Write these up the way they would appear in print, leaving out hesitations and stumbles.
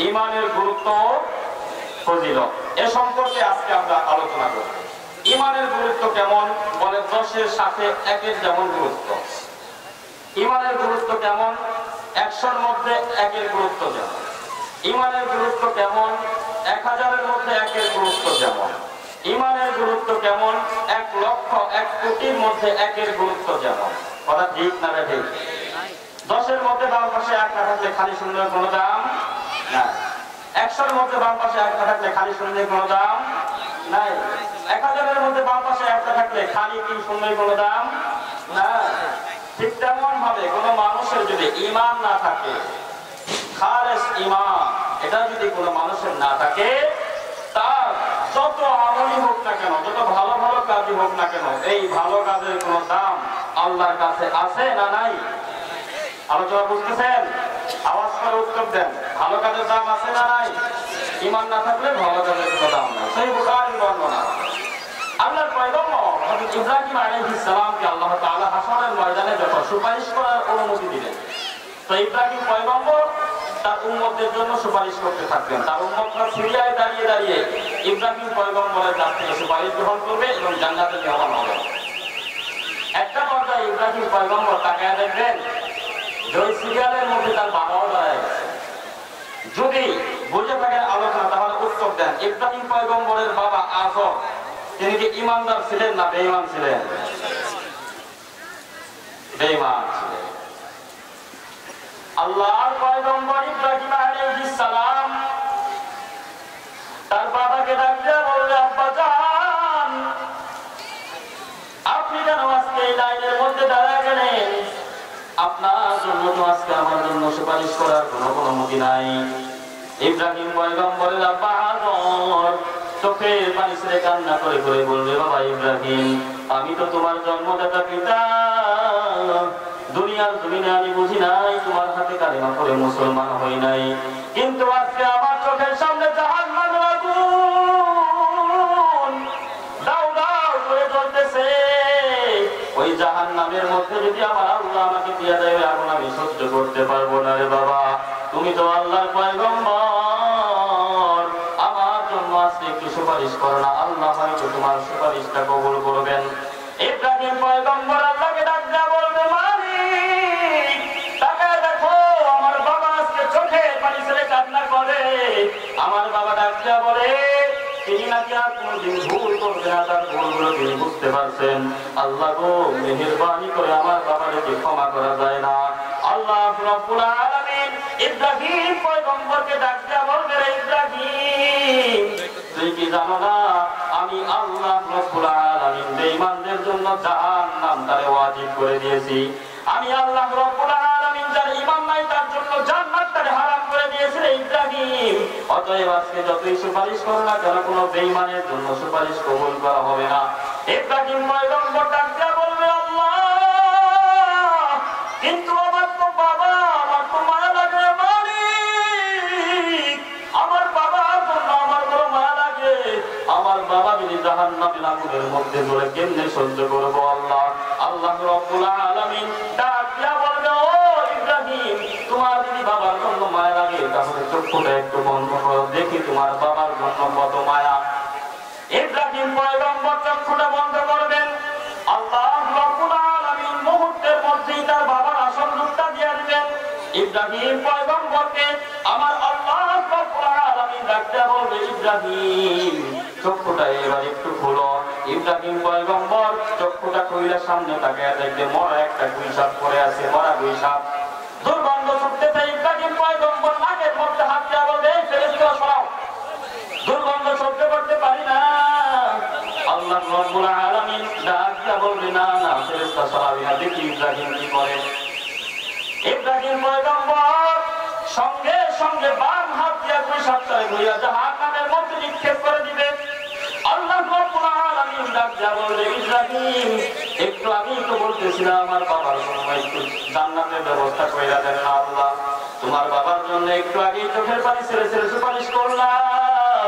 ঈমানের গুরুত্ব ফজিলত এ সম্পর্কে আজকে আমরা আলোচনা করব। ঈমানের গুরুত্ব কেমন বলে 10-এর সাথে 1-এর যেমন গুরুত্ব। ঈমানের গুরুত্ব কেমন 100-এর মধ্যে 1-এর গুরুত্ব যেমন। ঈমানের গুরুত্ব কেমন 1000-এর মধ্যে 1-এর গুরুত্ব যেমন। ঈমানের গুরুত্ব কেমন 1 লক্ষ 1 কোটির মধ্যে 1-এর গুরুত্ব যেমন। কথা ঠিক না ঠিক? 10-এর মধ্যে বাম পাশে 1 না থাকলে খালি শূন্যের কোনো দাম নাই। 100-এর মধ্যে বাম পাশে 1 না থাকলে খালি শূন্যের কোনো দাম নাই। 1000-এর মধ্যে বাম পাশে 1 না থাকলে খালি কি শূন্যের কোনো দাম নাই। ঠিক তেমন ভাবে কোনো মানুষের যদি ঈমান না থাকে, খালেস ঈমান, এটা যদি কোনো মানুষের না থাকে, তার যত আমলই হোক না কেন, যত ভালো ভালো কাজই হোক না কেন, এই ভালো কাজের কোনো দাম আল্লাহর কাছে আছে না নাই? আলোচনা বুঝতেছেন? আওয়াজ করে উত্তর দেন। ভালো কাজের দাম আছে না নাই? ঈমান না থাকলে ভালো কাজের কোনো দাম নাই। সহিহ বুখারীর বর্ণনা। আল্লাহর পয়গম্বর হযরত ইব্রাহিম আলাইহিস সালামকে আল্লাহ তাআলা হাসরের ময়দানে যখন সুপারিশ করার অনুমতি দিলেন, তো ইব্রাহিম পয়গম্বর তার উম্মতের জন্য সুপারিশ করতে থাকবেন। তার উম্মতরা সিরিয়ায় দাঁড়িয়ে দাঁড়িয়ে ইব্রাহিম পয়গম্বরের কাছ থেকে সুপারিশ গ্রহণ করবে এবং জান্নাতে যাওয়ার হবে। একটা পর্যায়ে ইব্রাহিম পয়গম্বর তাকায় দেখবেন ওই সিরিয়ালের মধ্যে তার বাবাও দাঁড়ায় গেছে। যদি বুঝে থাকেন আলোচনা তাহলে উত্তর দেন। ইব্রাহিম পয়গম্বরের বাবা আযর তিনি কি ঈমানদার ছিলেন না বেঈমান ছিলেন? বেঈমান ছিলেন। আল্লাহর পয়গম্বর ইব্রাহিম আলাইহিস সালাম তার বাবাকে ডাকতে বললেন, আব্বা জান, আপনি কেন আজকে এই লাইনের মধ্যে দাঁড়ায় গেলেন? আপনার জন্য তো আজকে আমার জন্য সুপারিশ করার কোনো অনুমতি নাই। ইব্রাহিম পয়গম্বরের আব্বা আযর চোখের পানি ছেড়ে কান্না করে করে বলবে, বাবা ইব্রাহিম, আমি তো তোমার জন্মদাতা পিতা। দুনিয়ার জমিনে আমি বুঝি নাই, তোমার হাতে কালিমা পড়ে মুসলমান হই নাই, কিন্তু আজকে আমার চোখের সামনে জাহান্নামের আগুন দাউ দাউ করে জ্বলতেছে। ওই জাহান্নামের মধ্যে যদি আমার আল্লাহ আমাকে দিয়ে দেয়, আগুন আমি সহ্য করতে পারবো না রে বাবা। তুমি তো আল্লাহর পয়গম্বর, আমার জন্য আজকে একটু সুপারিশ করো না, আল্লাহ হয়তো তোমার সুপারিশটা কবুল করবেন। ইব্রাহিম পয়গম্বর আল্লাহকে ডাক দেয়া বলবে, মালিক তাকায় দেখো, আমার বাবা আজকে চোখে পানি ছেড়ে কান্না করে। আমার বাবা ডাক দেয়া বলে, তিনি নাকি আর কোনদিন ভুল করবে না, তার ভুলগুলো তিনি বুঝতে পারছেন। আল্লাহ গো, মেহেরবানি করে আমার বাবাকে ক্ষমা করা যায় না? আল্লাহ রাব্বুল আলামিন ইব্রাহিম পয়গম্বরকে ডাক দেয়া বলবে, ইব্রাহিম তুই কি জানো না আমি আল্লাহ রাব্বুল আলামিন বেঈমানদের জন্য জাহান্নামটারে ওয়াজিব করে দিয়েছি। আমি আল্লাহ রাব্বুল আলামিন যার ঈমান নাই তার জন্য জান্নাতটারে হারাম করে দিয়েছি রে ইব্রাহিম। অতএব আজকে যতই সুপারিশ করো না কেন, কোনো বেঈমানের জন্য সুপারিশ কবুল করা হবে না। ইব্রাহিম পয়গম্বর ডাক দেয়া বলবে, আল্লাহ কিন্তু আমার তো বাবা, আমার তো মায়া লাগে মালিক, আমার বাবার জন্য আমার বড় মায়া লাগে। আমার বাবা যদি জাহান্নামের আগুনের মধ্যে জ্বলে কেমনে সহ্য করবো আল্লাহ? আল্লাহ রাব্বুল আলামিন ডাক দিয়া বলবে, ও ইব্রাহিম, তোমার যদি বাবার জন্য মায়া লাগে তাহলে চক্ষুটা একটু বন্ধ করো, দেখি তোমার বাবার জন্য কত মায়া। ইব্রাহিম পয়গম্বর চক্ষুটা বন্ধ করবেন। আল্লাহ রাব্বুল আলামিন মুহূর্তের মধ্যেই তার বাবার আসল রূপটা দিয়ে দিবেন। ইব্রাহিম পয়গম্বরকে আমার আল্লাহ রাব্বুল আলামিন ডাকতে বলবে, ইব্রাহিম চক্ষুটা এবার একটু খোলো। ইব্রাহিম পয়গম্বর চক্ষুটা খুলে সামনে তাকায় দেখবে মরা একটা গুইসাপ পড়ে আছে, মরা গুইসাপ। দুর্গন্ধ ছুটতেছে। ইব্রাহিম পয়গম্বর নাকের মধ্যে হাত দেওয়া বলবে, ফেরেশতারা সরাও, দুর্গন্ধ সহ্য করতে পারি না। আল্লাহ রাব্বুল আলামিন ডাক দিয়া বলবে, না না ফেরেশতা সরাবি না, দেখি ইব্রাহিম কি করে। ইব্রাহিম পয়গম্বর সঙ্গে সঙ্গে বাম হাত দিয়া গুইসাপটারে ঘুরিয়ে জাহান্নামের মধ্যে নিক্ষেপ করে দিবে। আল্লাহ রাব্বুল আলামিন ডাক দিয়া বলবে, ইব্রাহিম একটু আমি তো বলতেছিলাম আমার বাবার জন্য একটু জান্নাতের ব্যবস্থা কইরা দেন না আল্লাহ। তোমার বাবার জন্য একটু আগে চোখের পানি ছেড়ে ছেড়ে সুপারিশ করলাম,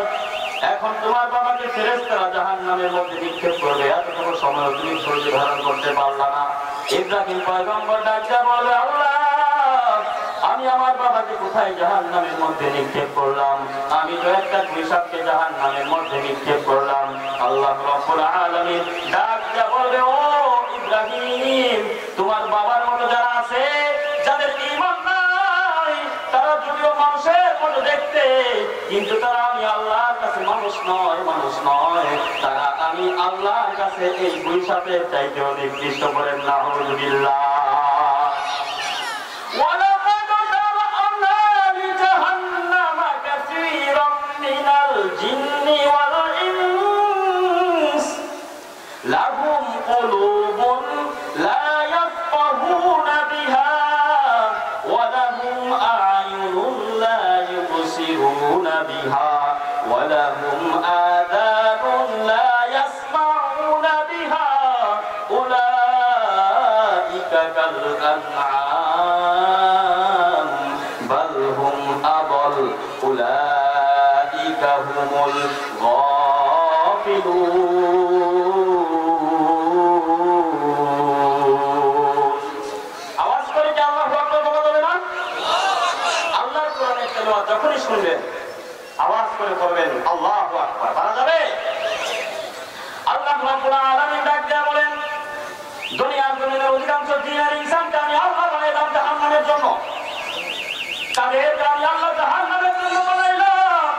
এখন তোমার বাবাকে ফেরেশতারা জাহান্নামের মধ্যে নিক্ষেপ করবে, এতটুকু সময় তুমি ধৈর্য ধারণ করতে পারলা না। ইব্রাহিম পয়গম্বর ডাক দিয়া বলবে, আল্লাহ আমি আমি আমার বাবাকে কোথায় জাহান্নামের মধ্যে নিক্ষেপ করলাম, আমি তো একটা কৃষককে জাহান্নামের মধ্যে নিক্ষেপ করলাম। আল্লাহ রাব্বুল আলামিন ডাক দিয়া বলবে, ও ইব্রাহিম, তোমার বাবার মতো যারা আছে, যাদের ঈমান নাই, তারা যদিও মানুষের মতো দেখতে, কিন্তু তারা আমি আল্লাহর কাছে মানুষ নয়, তারা আমি আল্লাহর কাছে এই গুইসাপের চাইতেও নিকৃষ্ট। বলেন নাউযুবিল্লাহ। لهم قلوب لا يفقهون بها ولهم أعين لا يبصرون بها ولهم آذان لا يسمعون بها أولئك كالأنعام بل هم أضل أولئك هم الغافلون। যখনই শুনবেন আওয়াজ করে বলবেন আল্লাহু আকবার। পারা যাবে? আল্লাহ রাব্বুল আলামিন ডাক দিয়ে বলেন, দুনিয়ার জমিনের অধিকাংশ জিন আর ইনসানকে আমি আল্লাহ বানাইলাম জাহান্নামের জন্য। তাদেরকে আমি আল্লাহ জাহান্নামের জন্য বানাইলাম।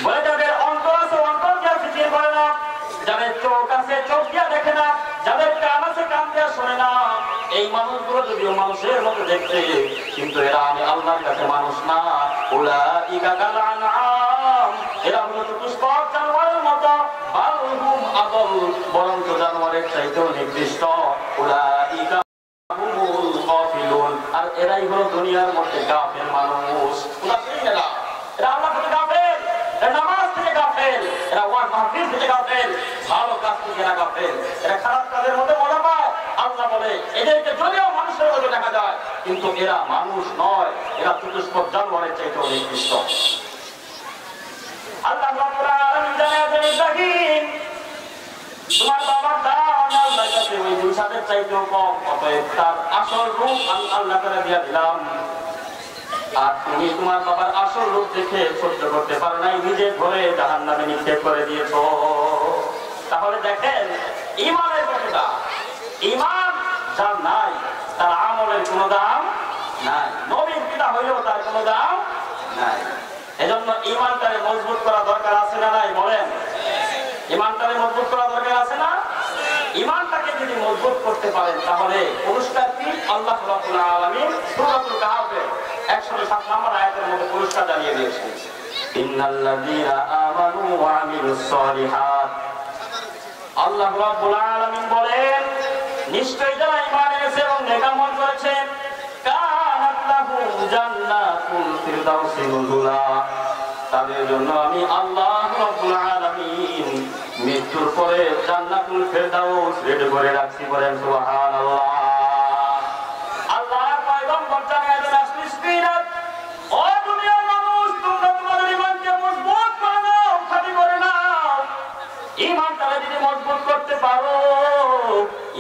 বলে যাদের অন্তর আছে, অন্তর দিয়ে ফিকির করে না, যাদের চোখ আছে, চোখ দিয়ে দেখে না, যাদের কান আছে, কান দিয়ে শোনে না, এই মানুষগুলো যদিও মানুষের মতো দেখতে, কিন্তু এরা আমি আল্লাহর কাছে মানুষ না। উলাইকা কাল আনআম, এরা হলো চতুষ্পদ জানোয়ারের মতো। বাল হুম আদল, বরং জানোয়ারের চাইতেও নিকৃষ্ট। উলাইকা হুমুল গাফিলুন, আর এরাই হলো দুনিয়ার মধ্যে গাফেল মানুষ। এরা আল্লাহ থেকে গাফেল, এরা নামাজ থেকে গাফেল, এরা ওয়াজ মাহফিল থেকে গাফেল, ভালো কাজ থেকে এরা গাফেল, এরা খারাপ কাজের মধ্যে মজা পায়। আল্লাহ বলে এদেরকে যদিও মানুষের মতো দেখা যায়, কিন্তু এরা মানুষ নয়, এরা চতুষ্পদ জানোয়ারের চাইতেও নিকৃষ্ট। আল্লাহ রাব্বুল আলামিন জানালেন, ইব্রাহিম, তোমার বাবার দান আল্লাহর কাছে ওই দুইসাদের চাইতেও কম, অতএব তার আসল রূপ আমি আল্লাহ করে দিয়ে দিলাম। আর তুমি তোমার বাবার আসল রূপ দেখে সহ্য করতে পারো নাই, নিজে ঘরে জাহান্নামে নিক্ষেপ করে দিয়েছো। তাহলে দেখেন ঈমানের কতটা। ঈমান যার নাই, তার আমলের কোনো দাম নাই, নবীর পিতা হইলেও তার কোনো দাম নাই। এজন্য ঈমানটাকে মজবুত করা দরকার আছে না নাই? বলেন, ঈমানটাকে মজবুত করা দরকার আছে না? ঈমানটাকে যদি মজবুত করতে পারেন, তাহলে পুরস্কার কি? আল্লাহ রাব্বুল আলামিন সূরাতুল কাহফের 107 নম্বর আয়াতের মধ্যে পুরস্কার জানিয়ে দিয়েছেন, ইন্নাল্লাযীনা আমানু ওয়া আমিলুস সালিহাত। আল্লাহ রাব্বুল আলামিন বলেন, নিশ্চয়ই যারা ঈমান এনেছে এবং নেক আমল করেছে, কানাত লাহুম জান্নাতুল ফিরদাউসি নুজুলা, তাদের জন্য আমি আল্লাহ রাব্বুল আলামিন মৃত্যুর পরে জান্নাতুল ফিরদাউস রেডি করে রাখছি। বলেন সুবহানাল্লাহ। আল্লাহর পয়গম্বর জানায় দেন, আসলিসবিনাত, ও দুনিয়ার মানুষ, তোমরা তোমাদের ঈমানকে মজবুত করে নাও, খাঁটি করে নাও। ঈমানটাকে যদি মজবুত করতে পারো,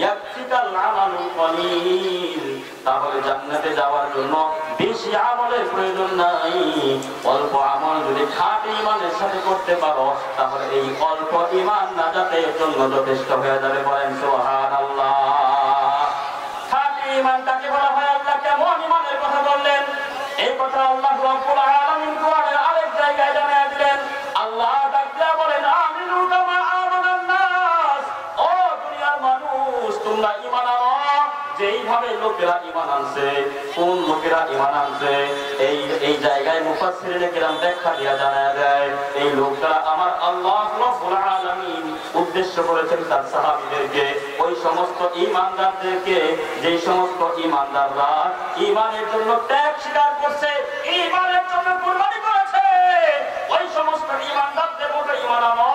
ইয়াকফিকাল আমালুল কলিল, তাহলে জান্নাতে যাওয়ার জন্য বেশি আমলের প্রয়োজন নাই। অল্প আমল যদি খাঁটি ঈমানের সাথে করতে পারো, তাহলে এই অল্প ঈমান নাজাতের জন্য যথেষ্ট হয়ে যাবে। বলেন সুবহানাল্লাহ। খাঁটি ঈমান কাকে বলা হয়? আল্লাহ কেমন ঈমানের কথা বললেন, এই কথা আল্লাহ রাব্বুল আলামিন কোরআনের আরেক জায়গায় জানিয়ে দিলেন। আল্লাহ ডাকয়া বলেন, আমিনু কামা আমানান নাস, ও দুনিয়ার মানুষ, তোমরা ঈমান আনো যেইভাবে লোকেরা ঈমান আনছে। কোন লোকেরা ঈমান আনছে? এই জায়গায় মুফাসসিরিনে কিরাম ব্যাখ্যা দিয়া জানায় দেয়, এই লোকরা আমার আল্লাহ রাব্বুল আলামিন উদ্দেশ্য করেছেন তার সাহাবীদেরকে, ওই সমস্ত ঈমানদারদেরকে, যে সমস্ত ঈমানদাররা ঈমানের জন্য ত্যাগ স্বীকার করছে, ঈমানের জন্য কুরবানি করেছে, ওই সমস্ত ঈমানদারদের মতো ঈমান আনো।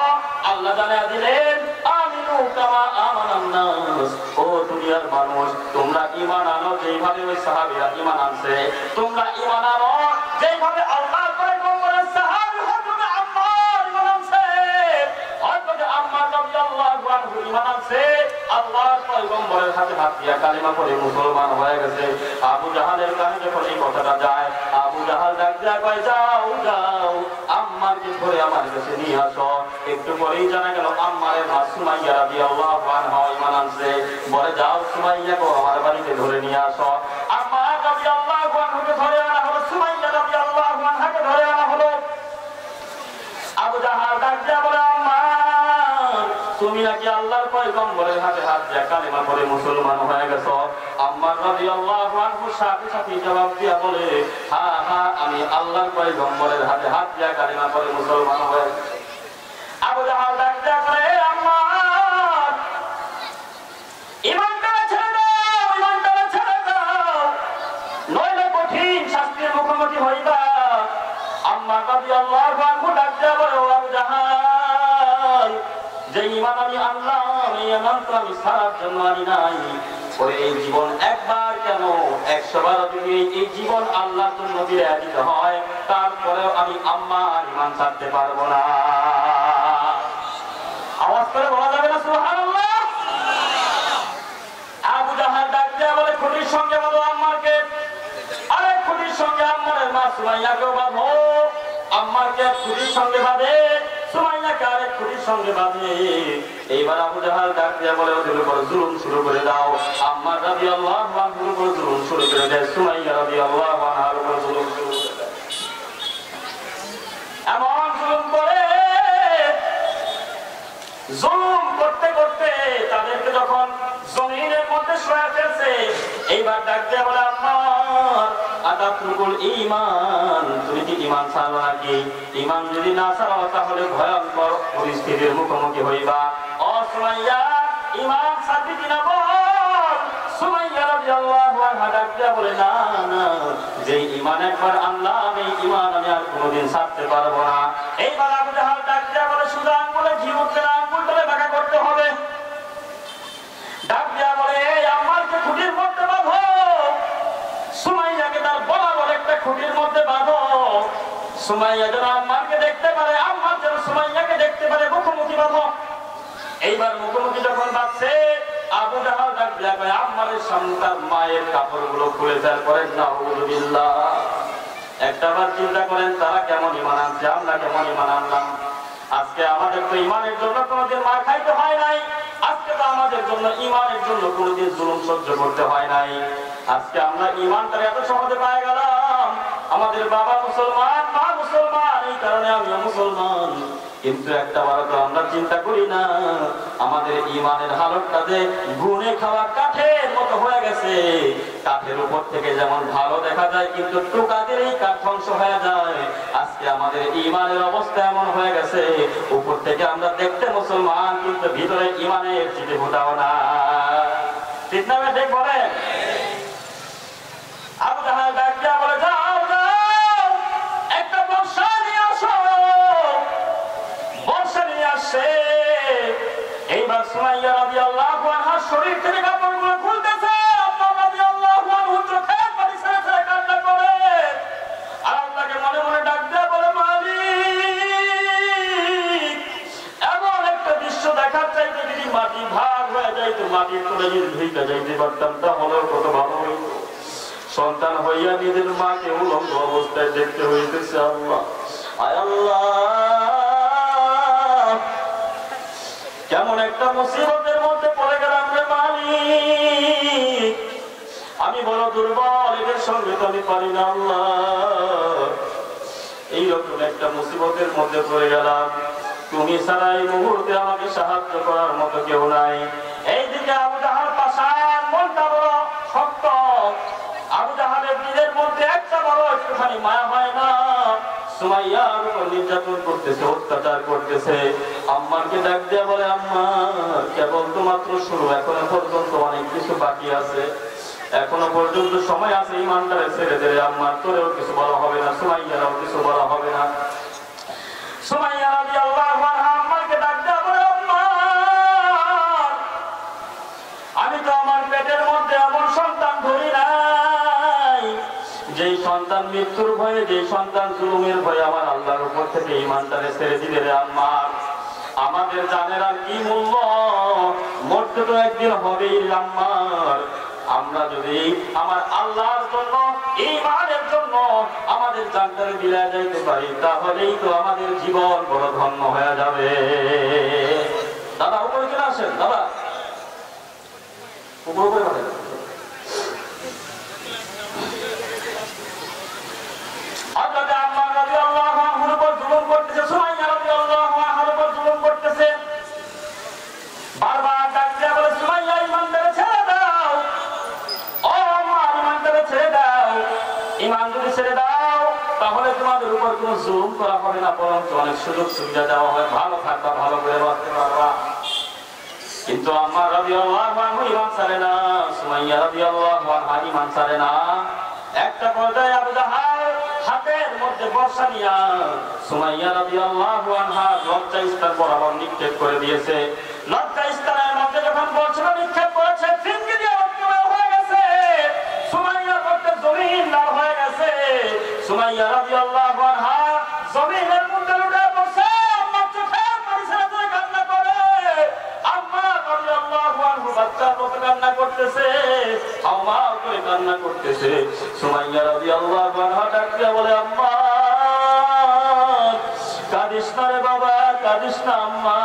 আল্লাহ জানায় দিলেন, আমিনু কামা আমানান নাস, ও দুনিয়ার মানুষ, তোমরা ঈমান আনো যেইভাবে ওই সাহাবীরা ঈমান আনছে। তোমরা ঈমান আনো যেইভাবে আল্লাহর পয়গম্বরের সাহাবী হযরত আম্মার ঈমান আনছে। হযরত আম্মার রাদিয়াল্লাহু আনহু ঈমান আনছে, আল্লাহর পয়গম্বরের হাতে হাতে হাত দিয়া কালিমা পড়ে মুসলমান হয়ে গেছে। আবু জাহালের কানে যখন এই কথাটা যায়, আবু জাহাল ডাক দিয়া কয়, যাও যাও আম্মারকে ধরে আমার কাছে নিয়ে আসো। একটু পরেই জানা গেল আম্মারের মা সুমাইয়া রাদিয়াল্লাহু আনহা ঈমান আনছে। বলে, যাও সুমাইয়াকে আমার বাড়িতে ধরে নিয়ে আসো। আম্মার রাদিয়াল্লাহু আনহুকে ধরে আনা হলো, সুমাইয়া রাদিয়াল্লাহু আনহাকে ধরে আনা হলো। আবু জাহাল ডাক দিয়া বলে, আম্মার তুমি নাকি আল্লাহর পয়গম্বরের হাতে হাত দিয়া কালিমা পড়ে মুসলমান হয়ে গেছো? আম্মার রাদিয়াল্লাহু আনহু সাথে সাথে জবাব দিয়া বলে, হ্যাঁ হ্যাঁ আমি আল্লাহর পয়গম্বরের হাতে হাত দিয়া কালিমা পড়ে মুসলমান হয়ে গেছি। আবু জাহাল ডাক দিয়া বলে, আম্মার ঈমানটারে ছেড়ে দাও, ঈমানটারে ছেড়ে দাও, নইলে কঠিন শাস্তির মুখোমুখি হইবা। আম্মা রাদিয়াল্লাহু আনহু ডাক দিয়া বলে, ও আবু জাহাল, যে ঈমান আমি আনলাম এই ঈমান তো আমি সারার জন্য আনি নাই। ওই এই জীবন একবার কেন 100 বার যদি এই জীবন আল্লাহর জন্য বিলিয়ে দিতে হয়, তারপরেও আমি আম্মার ঈমান ছাড়তে পারবো না। আওয়াজ করে বলা যাবে না সুবহানাল্লাহ? আবু জাহাল ডাক দিয়া বলে, খুনির সঙ্গে বলো আম্মারকে, আরে খুনির সঙ্গে আম্মারের মা সুমাইয়াকে বাঁধো। আম্মারকে খুনির সঙ্গে বাঁধে, সুমাইয়াকে আরেক খুনির সঙ্গে বাঁধে। এইবার আবু জাহাল ডাক দিয়া বলে, ওদের উপর জুলুম শুরু করে দাও। আম্মার রাদিয়াল্লাহু আনহুর উপর জুলুম শুরু করে দেয়, সুমাইয়া রাদিয়াল্লাহু আনহার উপর জুলুম শুরু করে দেয়। এমন জুলুম করে, জুলুম করতে করতে তাদেরকে যখন জমিনের মধ্যে শোয়া ফেলছে, এইবার ডাক দিয়া বলে, আম্মার আতাতরুকুল ঈমান, তুমি কি ঈমান ছাড়ো নাকি? ঈমান যদি না ছাড়ো তাহলে ভয়ঙ্কর পরিস্থিতির মুখোমুখি হইবা। ও সুমাইয়া, ঈমান ছাড়বি কিনা বল। সুমাইয়া রাদিয়াল্লাহু আনহা ডাক দিয়া বলে, না না, যে ঈমান একবার আনলাম এই ঈমান আমি আর কোনোদিন ছাড়তে পারবো না। এইবার আবু জাহাল ডাক দিয়া বলে, সুদা আঙ্গুলে ঘি উঠছে না, আঙ্গুলটারে বাঁকা করতে হবে। ডাক দিয়া বলে, এই আম্মারকে খুঁটির মধ্যে বাঁধো, সুমাইয়াকে তার বরাবর একটা খুঁটির মধ্যে বাঁধো। সুমাইয়া যেন আম্মারকে দেখতে পারে, আম্মার যেন সুমাইয়াকে দেখতে পারে, মুখোমুখি বাঁধো। এইবার মুখোমুখি যখন বাঁধছে, আবু জাহাল ডাক দিয়া কয়, আম্মারের সামনে তার মায়ের কাপড়গুলো খুলে ফেল করেন, নাউযুবিল্লাহ। একটাবার চিন্তা করেন তারা কেমন ঈমান আনছে, আমরা কেমন ঈমান আনলাম। আজকে আমাদের তো ঈমানের জন্য কোনোদিন মার খাইতে হয় নাই, আজকে তো আমাদের জন্য ঈমানের জন্য কোনোদিন জুলুম সহ্য করতে হয় নাই। আজকে আমরা ঈমানটা এত সহজে পেয়ে গেলাম। আমাদের বাবা মুসলমান, মা মুসলমান, এই কারণে আমিও মুসলমান। কিন্তু একটা বার তো আমরা চিন্তা করি না আমাদের ঈমানের হালতটা যে গুনে খাওয়া কাঠের মতো হয়ে গেছে। কাঠের উপর থেকে যেমন ভালো দেখা যায়, কিন্তু টোকা দিলেই কাঠ ধ্বংস হয়ে যায়। আজকে আমাদের ঈমানের অবস্থা এমন হয়ে গেছে, উপর থেকে আমরা দেখতে মুসলমান, কিন্তু ভিতরে ঈমানের চিঠি ফোটাও না। ঠিক না ঠিক বলেন? আবু জাহাল ডাক দিয়া বলে, যাও যাও একটা বর্ষা নিয়ে আসো। বর্ষা নিয়ে আসে। এইবার সুমাইয়া রাদিয়াল্লাহু আনহা শরীর থেকে কাপড়গুলো খুলতেছে। আম্মা রাদিয়াল্লাহু আনহা চোখের পানি ছেড়ে ছেড়ে কান্না করে আর আল্লাহকে মনে মনে ডাক দেয়া বলে, মালিক, এমন একটা দৃশ্য দেখার চাইতে যদি মাটি ভাগ হয়ে যাইতো, মাটির তলে যদি ভিজে যাইতে পারতাম, তাহলে কত ভালো হইতো। সন্তান হইয়া নিজের মাকে উলঙ্গ অবস্থায় দেখতে হইতেছে। আল্লাহ, আয় আল্লাহ, কেমন একটা মুসিবতের মধ্যে পড়ে গেলাম রে মালিক। আমি বড় দুর্বল, এদের সঙ্গে তো আমি পারি না। আল্লাহ, এইরকম একটা মুসিবতের মধ্যে পড়ে গেলাম, তুমি ছাড়া এই মুহূর্তে আমাকে সাহায্য করার মতো কেউ নাই। এইদিকে আবু জাহাল পাষাণ, মনটা বড় শক্ত। আবু জাহালের দিলের মধ্যে একটা বড় একটুখানি মায়া হয় না। সুমাইয়ার উপর নির্যাতন করতেছে, অত্যাচার করতেছে। আম্মাকে ডাক দিয়ে বলে, আম্মা, কেবল তো মাত্র শুরু, এখনো পর্যন্ত অনেক কিছু বাকি আছে, এখনো পর্যন্ত সময় আছে। ঈমানটারে ছেড়ে দে আম্মার, তোরেও কিছু বলা হবে না, সুমাইয়ারও কিছু বলা হবে না। সুমাইয়া রাদিয়াল্লাহু আনহা আম্মাকে ডাক দিয়ে বলে, আম্মা, আমি তো আমার পেটের মধ্যে এমন সন্তান ধরি নাই যেই সন্তান মৃত্যুর ভয়ে, যেই সন্তান জুলুমের ভয়ে আমার আল্লাহর উপর থেকে ঈমানটারে ছেড়ে দিলে রে আম্মা। আমাদের জানের আর কি মূল্য, মরতে তো একদিন হবেই আম্মার। আমরা যদি আমার আল্লাহর জন্য, ঈমানের জন্য আমাদের জানটারে বিলায় যাইতে পারি, তাহলেই তো আমাদের জীবন বড় ধন্য হয়ে যাবে। দাদা উপরে চলে আসেন, দাদা উপরে উপরে বলেন। হযরত আম্মার রাদিয়াল্লাহু আনহুর উপর জুলুম করতেছে, সুমাইয়া রাদিয়াল্লাহু আনহার উপর জুলুম করতেছে। বারবার ডাক দিয়ে বলে, সুমাইয়া ঈমানদারে ছেড়ে দাও, ও আম্মা ঈমানদারে ছেড়ে দাও। ঈমান যদি ছেড়ে দাও তাহলে তোমাদের উপর কোনো জুলুম করা হবে না, বরঞ্চ অনেক সুযোগ সুবিধা দেওয়া হয়, ভালো থাকবা, ভালো করে বাঁচতে পারবা। কিন্তু আম্মা রাদিয়াল্লাহু আনহু ঈমান ছাড়ে না, সুমাইয়া রাদিয়াল্লাহু আনহা ঈমান ছাড়ে না। একটা পর্যায়ে আবু জাহাল হাতের মধ্যে বর্শা নিয়া সুমাইয়া রাদিয়াল্লাহু আনহা লজ্জা স্থান বরাবর নিক্ষেপ করে দিয়েছে। লজ্জা স্থানের মধ্যে যখন বর্শা নিক্ষেপ করেছে, ফিনকি দিয়ে রক্ত বের হয়ে গেছে, সুমাইয়ার মধ্যে জমিন লাল হয়ে গেছে। সুমাইয়া রাদিয়াল্লাহু আনহা জমিনের মধ্যে লুটিয়ে পড়ছে, আম্মার চোখের পানি ছেড়ে দিয়ে কান্না করে। আম্মা রাদিয়াল্লাহু আনহু বাচ্চার মতো কান্না করতেছে, আম্মা করে কান্না করতেছে। সুমাইয়া রাদিয়াল্লাহু আনহা ডাক দিয়ে বলে, আম্মা কাঁদিস না রে বাবা, কাঁদিস না আম্মা।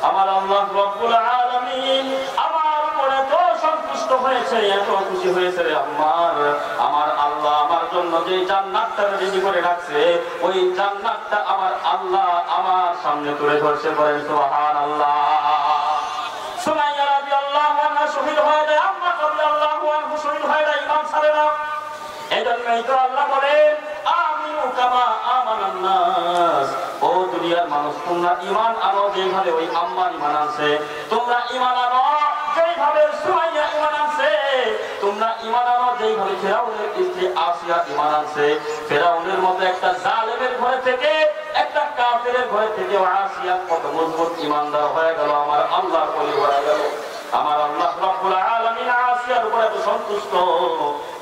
আমার আল্লাহ রব্বুল আলামিন আমার উপরে তো সন্তুষ্ট হয়েছে, এত খুশি হয়েছে রে আম্মার। আমার আল্লাহ আমার জন্য যে জান্নাতটা রেডি করে রাখছে, ওই জান্নাতটা আমার আল্লাহ আমার সামনে তুলে ধরছে। বলেন সুবহানাল্লাহ। সুমাইয়া রাদিয়াল্লাহু আনহা শহীদ হয়ে যায়, আম্মা রাদিয়াল্লাহু আনহু শহীদ হয়ে যায়, ঈমান ছাড়ে না। এজন্যই তো আল্লাহ বলেন, আমিনু কামা আমানান নাস। ও দুনিয়ার মানুষ, তোমরা ঈমান আনো যেভাবে ওই আম্মা ঈমান আনছে, তোমরা ঈমান আনো যেভাবে সুমাইয়া ঈমান আনছে, তোমরা ঈমান আনো যেভাবে ফিরাউনের স্ত্রী আসিয়া ঈমান আনছে। ফিরাউনের মতো একটা জালেমের ঘরে থেকে, একটা কাফেরের ঘরে থেকে আসিয়া কত মজবুত ঈমানদার হয়ে গেল, আমার আল্লাহর ওলি হয়ে গেল। আমার আল্লাহ রব্বুল আলামিন আসিয়ার উপরে এত সন্তুষ্ট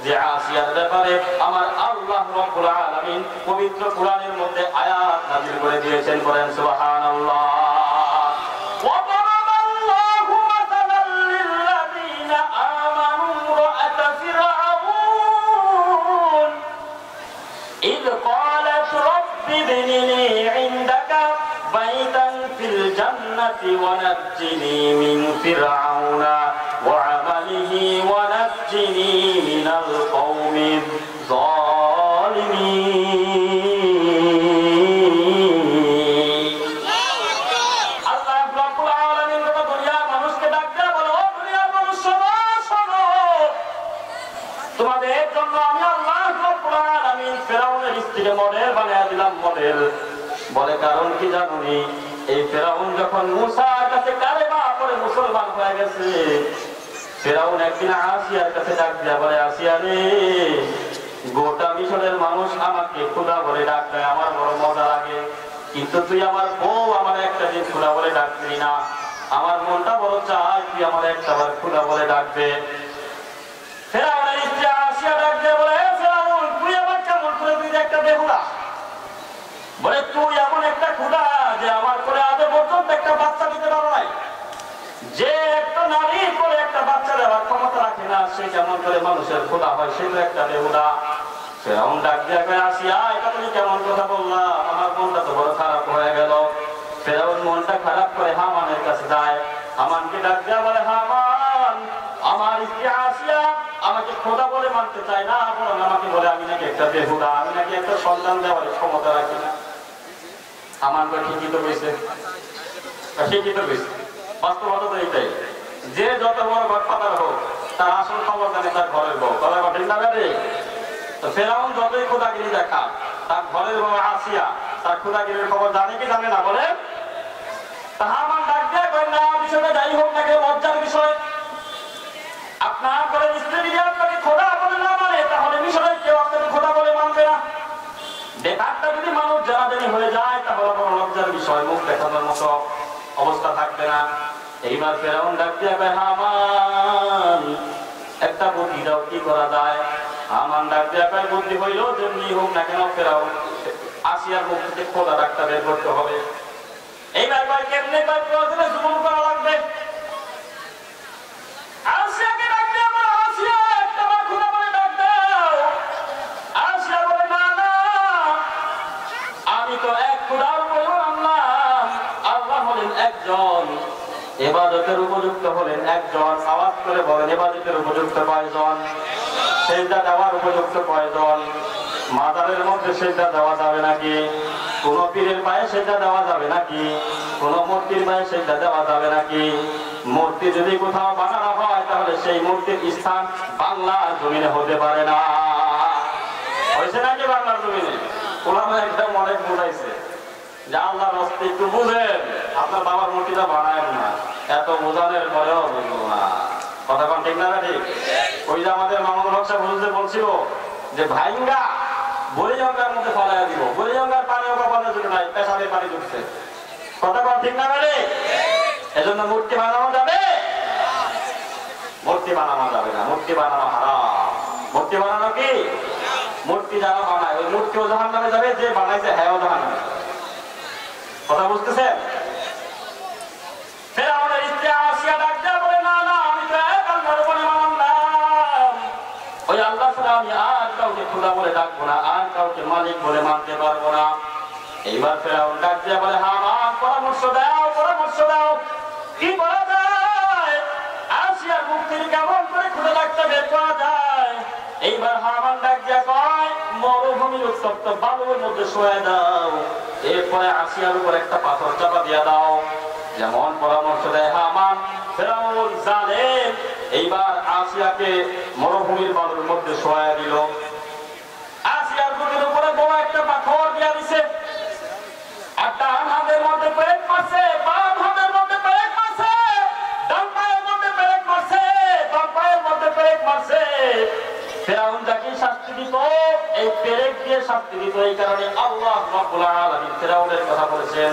যে আসিয়ার ব্যাপারে আমার আল্লাহ রব্বুল আলামিন পবিত্র কোরআনের মধ্যে আয়াত নাযিল করে দিয়েছেন। বলেন সুবহানাল্লাহ। ওয়াদারাবাল্লাহু মাসালাল লিল্লাযীনা আমানু ইমরাআতা ফিরআউন ইয ক্বালাত রাব্বি ইবনি লি ইনদাকা বাইতান ফিল জান্নাতি ওয়া নাজ্জিনি মিন ফিরআউনা ওয়া আমালিহি ওয়া নাজ্জিনি মিনাল কওমিয যালিমিন। আল্লাহ রাব্বুল আলামিন দুনিয়ার মানুষকে ডাক দেয়া বলে, ও দুনিয়ার মানুষ শোনো, শোনো, তোমাদের জন্য আমি আল্লাহ রাব্বুল আলামিন ফিরআউনের স্ত্রীকে মডেল বানিয়ে দিলাম, মডেল। বলে কারণ কি জানুনি? এই ফিরআউন যখন মুসার কাছে কালেমা পড়ে মুসলমান হয়ে গেছে, ফিরআউন একদিন আসিয়ার কাছে ডাক দিয়া বলে, আসিয়া রে, গোটা মিশরের মানুষ আমাকে খোদা বলে ডাক দেয়, আমার বড় মজা লাগে, কিন্তু তুই আমার বউ আমার একটা দিন খোদা বলে ডাকবি না। আমার মনটা বড় চায় তুই আমার একটা বার খোদা বলে ডাকবে। ফিরআউনের স্ত্রী আসিয়া ডাক দিয়ে বলে, ফিরআউন তুই আমার কেমন করে তুই একটা বেহুলা? বলে তুই এমন একটা খোদা যে আমার করে আজ পর্যন্ত একটা বাচ্চা দিতে পারো নাই, যে একটা নারী করে একটা বাচ্চা দেওয়ার ক্ষমতা রাখে না, সে কেমন করে মানুষের খোদা হয়? সে তো একটা বেহুদা। ফিরআউন ডাক দিয়ে কয়, আসিয়া এটা তুমি কেমন কথা বললা? আমার মনটা তো বড় খারাপ হয়ে গেল। ফিরআউন মনটা খারাপ করে হামানের কাছে যায়, হামানকে ডাক দিয়ে বলে, হামান, আমার স্ত্রী আসিয়া আমাকে খোদা বলে মানতে চায় না, বরং আমাকে বলে আমি নাকি একটা বেহুদা, আমি নাকি একটা সন্তান দেওয়ার ক্ষমতা রাখি না। হামান কয়, ঠিকই তো কইছে, ঠিকই তো কইছে। বাস্তবতা তো এইটাই, যে যত বড় গডফাদার হোক তার আসল খবর জানে তার ঘরের বউ। কথা ঠিক না রে? তো ফিরআউন যতই খোদাগিরি দেখা, তার ঘরের বউ আসিয়া তার খোদাগিরির খবর জানে কি জানে না? বলে হামান ডাক দিয়ে কয়, না বিষয়টা যাই হোক না, কেউ লজ্জার বিষয়। আপনার ঘরের স্ত্রী যদি আপনাকে খোদা বলে না মানে, তাহলে মিশরের কেউ আপনাকে খোদা বলে মানবে না। বেকারটা যদি মানুষ জানাজানি হয়ে যায় তাহলে বড় লজ্জার বিষয়, মুখ দেখানোর মতো অবস্থা থাকবে না। এইবার ফিরআউন ডাক দিয়ে কয়, হামান একটা বুদ্ধি দাও, কি করা যায়? হামান ডাক দিয়ে কয়, বুদ্ধি হইল যেমনি হোক না কেন ফিরআউন আসিয়ার মুখ থেকে খোদা ডাক্তার বের করতে হবে। এইবার কয় কেমনে কয় প্রয়োজনে জুলুম করা লাগবে। আসিয়াকে ডাক দিয়ে বলে আসিয়া একটা বার খুলে বলে ডাক দাও। আসিয়া বলে না না আমি তো এক খুদার উপর আনলাম। আল্লাহ হলেন একজন, ইবাদতের উপযুক্ত হলেন একজন। আওয়াজ করে বলেন ইবাদতের উপযুক্ত কয়জন? সেজদা দেওয়ার উপযুক্ত কয়জন? মাজারের মধ্যে সেজদা দেওয়া যাবে নাকি? কোন পীরের পায়ে সেজদা দেওয়া যাবে নাকি? কোন মূর্তির পায়ে সেজদা দেওয়া যাবে নাকি? মূর্তি যদি কোথাও বানানো হয় তাহলে সেই মূর্তির স্থান বাংলার জমিনে হতে পারে না। হয়েছে নাকি বাংলার জমিনে? ওলামা একদম অনেক বুঝাইছে যে আল্লাহর রাস্তায় একটু বুঝেন, আপনার বাবার মূর্তিটা বানায় না। এত বোঝানোর পরেও বুঝবো না। কথা কোন ঠিক না ঠিক? ওই যে আমাদের মামুনুল হক সাহেব হুজুর বলছিল যে ভাইঙ্গা বলিজঙ্গার মধ্যে ফলাইয়া দিব, বলিজঙ্গার পানিও কপালে জুড়ে নাই, পেশাবের পানি জুটছে। কথা কোন ঠিক না ঠিক? এজন্য মূর্তি বানানো যাবে? মূর্তি বানানো যাবে না, মূর্তি বানানো হারাম। মূর্তি বানানো কি? মূর্তি যারা বানায় ওই মূর্তিও জাহান্নামে যাবে, যে বানাইছে হ্যাঁ জাহান্নামে। কথা বুঝতেছেন? ফেরাউনের স্ত্রী আসিয়া ডাক দেয়া বলে না না আমি তো এক আল্লাহর উপরে মানলাম, ওই আল্লাহ ছাড়া আমি আর কাউকে খোদা বলে ডাকবো না, আর কাউকে মালিক বলে মানতে পারবো না। এইবার ফেরাউন ডাক দেয়া বলে হামান পরামর্শ দাও, পরামর্শ দাও, কি করা যায়? আসিয়ার মুখ থেকে কেমন করে খোদা ডাকতে বের করা যায়? এইবার হামান ডাক দেয়া কয় মরুভূমির উত্তপ্ত বালুর মধ্যে শোয়া দাও, এরপরে আসিয়ার উপর একটা পাথর চাপা দিয়া দাও। যেমন পরামর্শ দেয় হামান, ফেরাউন জালেম এইবার আসিয়াকে মরুভূমির বালুর মধ্যে শোয়া দিল। আসিয়ার বুকের উপরে বড় একটা পাথর দিয়া দিছে। আর ডান হাতের মধ্যে পেরেক মারছে, বাম হাতের মধ্যে পেরেক মারছে, ডান পায়ের মধ্যে পেরেক মারছে, বাম পায়ের মধ্যে পেরেক মারছে। ফেরাউন যাকে শাস্তি দিত এই পেরেক দিয়ে শাস্তি দিত। এই কারণে আল্লাহ রাব্বুল আলামিন ফেরাউনের কথা বলেছেন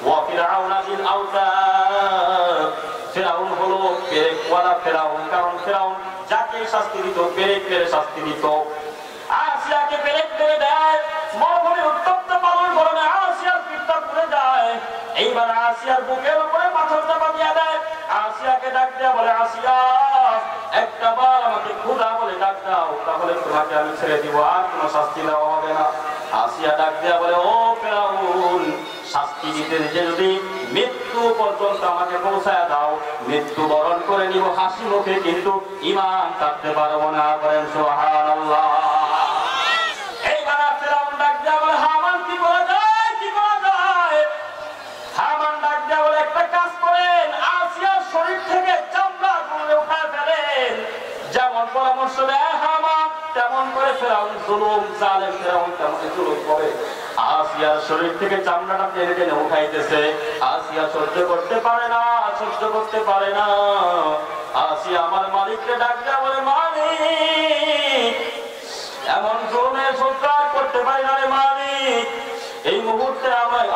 ওয়া ফিরআউনা যিল আওতাদ। ফেরাউন হলো পেরেকওয়ালা ফেরাউন, কারণ ফেরাউন যাকে শাস্তি দিত পেরেক মেরে শাস্তি দিত। আসিয়াকে পেরেক মেরে দেয়, মরুভূমির উত্তপ্ত বালুর গরমে আসিয়ার পিঠটা পুড়ে যায়। এইবার আসিয়ার বুকের উপরে পাথর চাপা দিয়ে দেয়। আসিয়াকে ডাক দেয়া বলে আসিয়া একটা বার আমাকে খোদা বলে ডাক দাও, তাহলে তোমাকে আমি ছেড়ে দিব, আর কোনো শাস্তি দেওয়া হবে না। আসিয়া ডাক দেয়া বলে ও ফেরাউন, শাস্তি দিতে যে যদি মৃত্যু পর্যন্ত আমাকে পৌঁছায় দাও, মৃত্যু বরণ করে নিব হাসি মুখে, কিন্তু ঈমান থাকতে পারবো না। বলেন সুবহানাল্লাহ। এইবার ফেরাউন ডাক দেয়া বলে হামান কি করা যায়, কি করা যায়? হামান ডাক দেয়া বলে একটা কাজ করেন, আসিয়ার শরীর থেকে চামড়া গুলো উঠায় ফেলেন। যেমন পরামর্শ দেয় হামান তেমন করে ফেরাউন জুলুম, জালেম ফেরাউন তেমন জুলুম করে আসিয়ার শরীর থেকে চামড়াটা টেনে টেনে উঠাইতেছে। আসিয়া সহ্য করতে পারে না, সহ্য করতে পারে না। আসিয়া আমার মালিককে ডাক দেয়া বলে মালিক, এমন জুলুমে সহ্য করতে পারি না রে মালিক। এই মুহূর্তে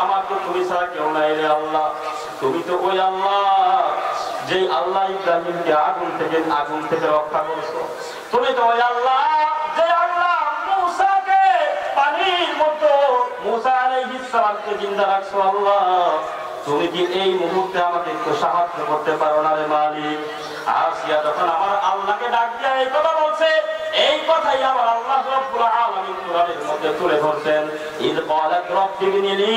আমার তো তুমি ছাড়া কেউ নাই রে আল্লাহ। তুমি তো ওই আল্লাহ যে আল্লাহ ইব্রাহিমকে আগুন থেকে রক্ষা করছো। তুমি তো ওই আল্লাহ যে আল্লাহ মুসাকে পানির মতো মুসা আলাইহিস সালামকে জিন্দা রাখছো। আল্লাহ তুমি কি এই মুহূর্তে আমাকে একটু সাহায্য করতে পারো না রে মালিক? আসিয়া যখন আমার আল্লাহকে ডাক দিয়ে এই কথা বলছে, এই কথাই আমার আল্লাহ রাব্বুল আলামিন কোরআনের মধ্যে তুলে ধরছেন। ইয ক্বালাত রাব্বি বিনিলি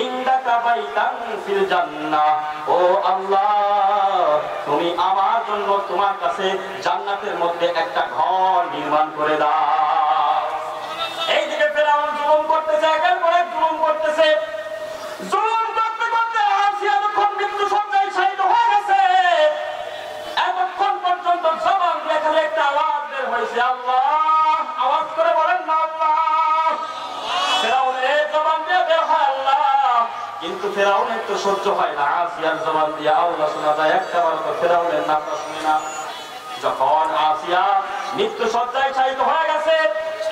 ইনদাকা বাইতান ফিল জান্নাহ, ও আল্লাহ তুমি আমার জন্য তোমার কাছে জান্নাতের মধ্যে একটা ঘর নির্মাণ করে দাও। এইদিকে ফেরাউন জুলুম করতেছে, একের পর এক জুলুম করতেছে। জুলুম করতে করতে আসিয়া যখন মৃত্যু সজ্জায় শায়িত হয়ে গেছে, এতক্ষণ পর্যন্ত জবান দিয়ে খালি একটা আওয়াজ বের হয়েছে আল্লাহ। আওয়াজ করে বলেন না আল্লাহ। ফেরাউনের জবান দিয়ে বের হয় আল্লাহ, কিন্তু ফেরাউনের তো সহ্য হয় না আসিয়ার জবান দিয়ে আল্লাহ শোনা যায়। একটা বার তো ফেরাউনের নামটা শুনে না। যখন আসিয়া মৃত্যু সজ্জায় শায়িত হয়ে গেছে,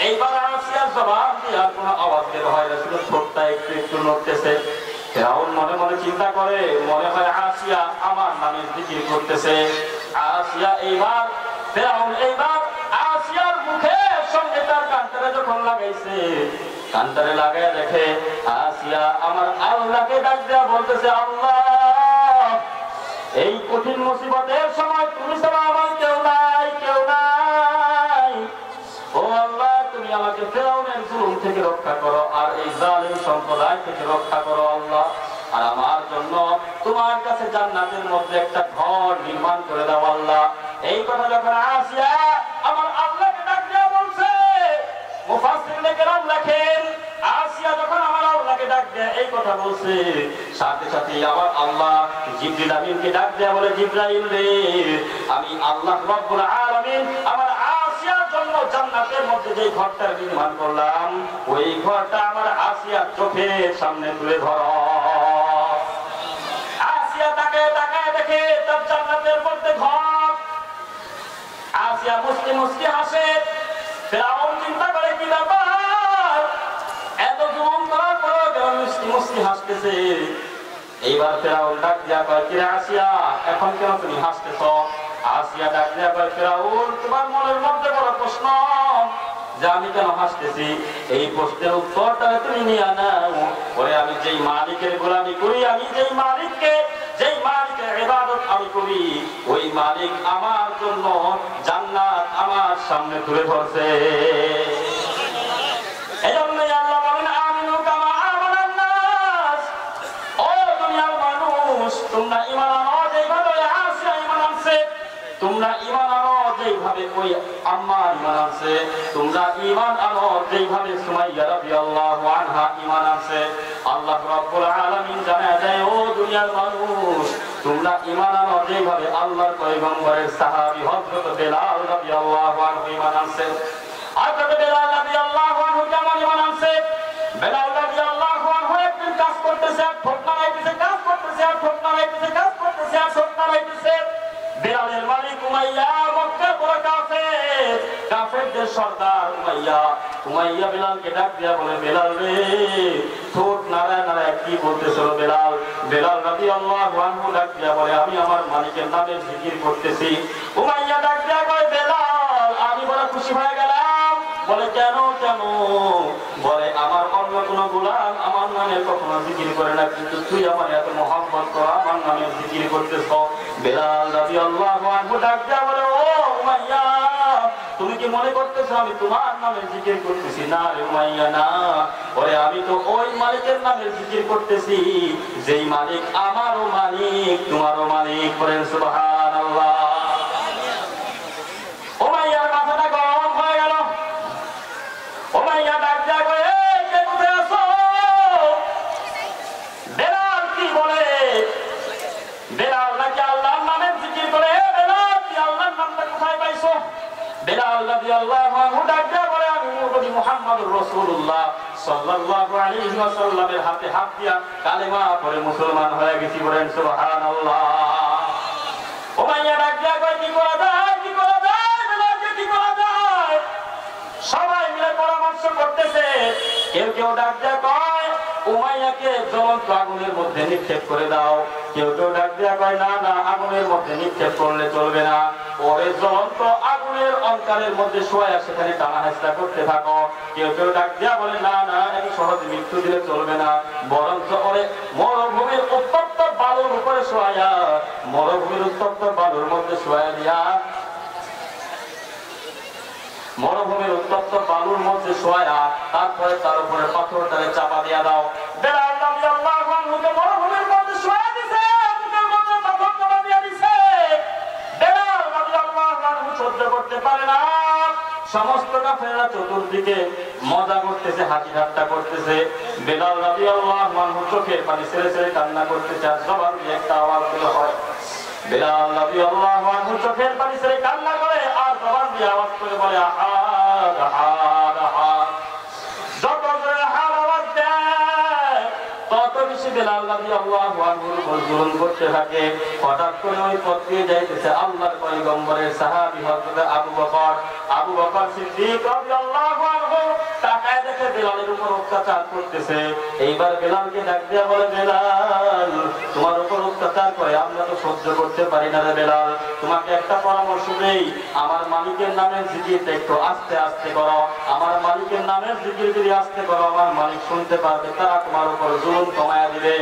এইবার আসিয়ার জবান দিয়ে আর কোনো আওয়াজ বের হয় না, শুধু ঠোঁটটা একটু একটু নড়তেছে। ফেরাউন মনে মনে চিন্তা করে, মনে হয় আসিয়া আমার নামে জিকির করতেছে। আসিয়া এইবার ফেরাউন এইবার আসিয়ার মুখের সঙ্গে তার কানটা যখন লাগাইছে, কান্তরে লাগায় দেখে আসিয়া আমার আল্লাহকে ডাক দেয়া বলতেছে, আল্লাহ এই কঠিন মুসিবতের সময় তুমি ছাড়া আমার কেউ নাই, কেউ নাই। ও আল্লাহ, তুমি আমাকে ফিরআউনের জুলুম থেকে রক্ষা করো, আর এই জালিম সম্প্রদায় থেকে রক্ষা করো আল্লাহ। আর আমার জন্য তোমার কাছে জান্নাতের মধ্যে একটা ঘর নির্মাণ করে দাও আল্লাহ। এই কথা যখন আসিয়া আমার আল্লাহকে ডাক দেয়া বলছে, মুফাসসিরিনে কেরাম লেখেন আসিয়া যখন আমার আল্লাহকে ডাক দেয়া এই কথা বলছে, সাথে সাথে আমার আল্লাহ জিবরিল আমিনকে ডাক দেয়া বলে, জিবরাইল রে, আমি আল্লাহ রব্বুল আলামিন আমার আসিয়ার জন্য জান্নাতের মধ্যে যে ঘরটা নির্মাণ করলাম, ওই ঘরটা আমার আসিয়ার চোখের সামনে তুলে ধরো। আসিয়া তাকায় তাকায় দেখে তার জান্নাতের মধ্যে ঘর। আসিয়া মুস্কি মুস্কি হাসে। ফিরআউন চিন্তা করে, কি ব্যাপার, এত জুলুম করার পরেও কেন মুস্কি মুস্কি হাসতেছে? এইবার ফিরআউন ডাক দিয়া কয়, কি রে আসিয়া, এখন কেন তুমি হাসতেছ? আসিয়া ডাক দিয়া কয়, ফিরআউন, তোমার মনের মধ্যে বড় প্রশ্ন যে আমি কেন হাসতেছি, এই প্রশ্নের উত্তরটা তুমি নিয়ে নাও। ওরে, আমি যেই মালিকের গোলামি করি, আমি যেই মালিকের ইবাদত আমি করি, ওই মালিক আমার জন্য জান্নাত আমার সামনে তুলে ধরছে। এজন্যই আল্লাহ বলেন, আমিনু কামা আমানান নাস। ও দুনিয়ার মানুষ, তোমরা ঈমান আনো যেভাবে আসিয়া ঈমান আনছে, তোমরা ঈমান আনো যেভাবে ওই আম্মার ঈমান আনছে, তোমরা ঈমান আনো যেভাবে সুমাইয়া রাদিয়াল্লাহু আনহা ঈমান আনছে। আল্লাহ রাব্বুল আলামিন জানায় দেয়, ও দুনিয়ার মানুষ, তোমরা ঈমান আনো যেভাবে আল্লাহর পয়গম্বরের সাহাবী হযরত বেলাল রাদিয়াল্লাহু আনহু ঈমান আনছে। হযরত বেলাল রাদিয়াল্লাহু আনহু কেমন ঈমান আনছে? বেলাল রাদিয়াল্লাহু আনহু একদিন কাজ করতেছে, আর ঠোঁট নাড়াইতেছে, কাজ করতেছে, আর ঠোঁট নাড়াইতেছে, কাজ করতেছে, আর ঠোঁট নাড়াইতেছে। বেলালের মালিক উমাইয়া, মক্কার বড় কাফের, কাফেরদের সর্দার উমাইয়া বেলালকে ডাক দিয়া বলে, বেলাল রে, ঠোঁট নাড়ায় নাড়ায় কি বলতেছিল বেলাল? বেলাল রাদিয়াল্লাহু আনহু ডাক দিয়া বলে, আমি আমার মালিকের নামে জিকির করতেছি। উমাইয়া ডাক দিয়া কয়, বেলাল, আমি বড় খুশি হয়ে গেলাম। বলে, কেন কেন? বলে, আমার অন্য কোন গোলাম আমার নামে কখনো জিকির করে না, কিন্তু তুই আমার এত মহব্বত কর, আমার নামে জিকির করতেছ। বেলাল রাদিয়াল্লাহু আনহু ডাক দিয়া বলে, ও উমাইয়া, তুমি কি মনে করতেছো আমি তোমার নামে জিকির করতেছি? না রে উমাইয়া, না। ওরে, আমি তো ওই মালিকের নামে জিকির করতেছি যেই মালিক আমারও মালিক, তোমারও মালিক। বলেন সুবহানাল্লাহ। উমাইয়ার মাথাটা গরম হয়ে গেল। উমাইয়া ডাক দিয়া কয়, এই কে কোথায় আছো? বেলাল কি বলে? বেলাল নাকি আল্লাহর নামে জিকির করে? বেলাল, তুই আল্লাহর নামটা কোথায় পাইছো? বেলাল রাদিয়াল্লাহু আনহু ডাক দিয়া বলে, আমি নবী মুহাম্মদুর রাসূলুল্লাহ সাল্লাল্লাহু আলাইহি ওয়াসাল্লামের হাতে হাত দিয়া কালেমা পড়ে মুসলমান হয়ে গেছি। বলেন সুবহানাল্লাহ। উমাইয়া ডাক দিয়া কয়, কি করা যায়, কি করা যায়? বেলালকে কি করা যায়? সবাই মিলে পরামর্শ করতেছে। কেউ কেউ ডাক দিয়া কয়, উমাইয়াকে জ্বলন্ত আগুনের মধ্যে নিক্ষেপ করে দাও। কেউ কেউ ডাক দিয়া কয়, না না, আগুনের মধ্যে নিক্ষেপ করলে চলবে না, ওরে জ্বলন্ত আগুনের অঙ্কারের মধ্যে শোয়া সেখানে টানা হেঁচড়া করতে থাকো। কেউ কেউ ডাক দিয়া বলে, না না, এত সহজে মৃত্যু দিলে চলবে না, বরঞ্চ ওরে মরুভূমির উত্তপ্ত বালুর উপরে শোয়া, মরুভূমির উত্তপ্ত বালুর মধ্যে শোয়া দিয়া, মরুভূমির উত্তপ্ত বালুর মধ্যে শোয়া, তারপরে তার উপরে পাথরটারে চাপা দিয়া দাও। বেলাল রাদিয়াল্লাহু আনহুকে মরুভূমির মধ্যে শোয়া দিছে, বুকের মধ্যে পাথর চাপা দিয়া দিছে। বেলাল রাদিয়াল্লাহু আনহু সহ্য করতে পারে না। সমস্ত কাফেররা চতুর্দিকে মজা করতেছে, হাসি ঠাট্টা করতেছে। বেলাল রাদিয়াল্লাহু আনহু চোখের পানি ছেড়ে ছেড়ে কান্না করতেছে, আর জবান দিয়ে একটা আওয়াজ বের হয়। বেলাল রাদিয়াল্লাহু আনহু চোখের পানি ছেড়ে কান্না করে, আর জবান দিয়ে আওয়াজ করে বলে, আহাদ আহাদ আহাদ। যত জোরে আহাদ আওয়াজ দেয়, তত বেশি বেলাল রাদিয়াল্লাহু আনহুর উপর জুলুম করতে থাকে। হঠাৎ করে ওই পথ দিয়ে যাইতেছে আল্লাহর পয়গম্বরের সাহাবী হযরত আবু বকর সিদ্দিক রাদিয়াল্লাহু আনহু। তাকায় দেখে বেলালের উপর অত্যাচার করতেছে। এইবার বেলালকে ডাক দিয়া বলে, বেলাল তোমার উপর অত্যাচার করে আমরা তো সহ্য করতে পারি না রে বেলাল, তোমাকে একটা পরামর্শ দেই, আমার মালিকের নামের জিকিরটা একটু আস্তে আস্তে করো। আমার মালিকের নামের জিকির যদি আস্তে করো, আমার মালিক শুনতে পারবে, তারা তোমার উপর জুলুম কমায়া দিবে।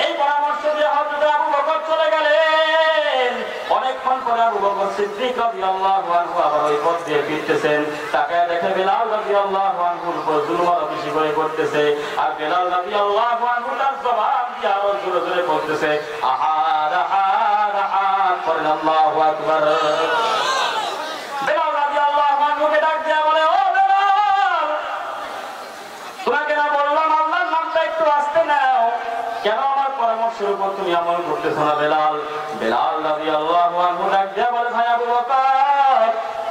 এই পরামর্শ দিয়ে হযরত আবু বকর চলে গেলেন। অনেকক্ষণ পরে আবু বকর সিদ্দিক রাদিয়াল্লাহু আনহু আবার ওই পথ দিয়ে ফিরতেছেন। তাকায় দেখে বেলাল রাদিয়াল্লাহু আনহুর উপর জুলুম আরো বেশি করে করতেছে। আর বেলাল রাদিয়াল্লাহু আনহু তার জবান দিয়ে আরো জোরে জোরে বলতেছে, আহাদ আহাদ আহাদ করেন, আল্লাহু আকবার। বেলাল রাদিয়াল্লাহু আনহুকে ডাক দিয়া বলে, ও বেলাল, তোমাকে না বললাম আল্লাহর নামটা একটু আস্তে নাও, কেন আমার পরামর্শের উপর তুমি আমল করতেছো না? বেলাল রাদিয়াল্লাহু আনহু ডাক দিয়া বলে, ভাই আবু বকর,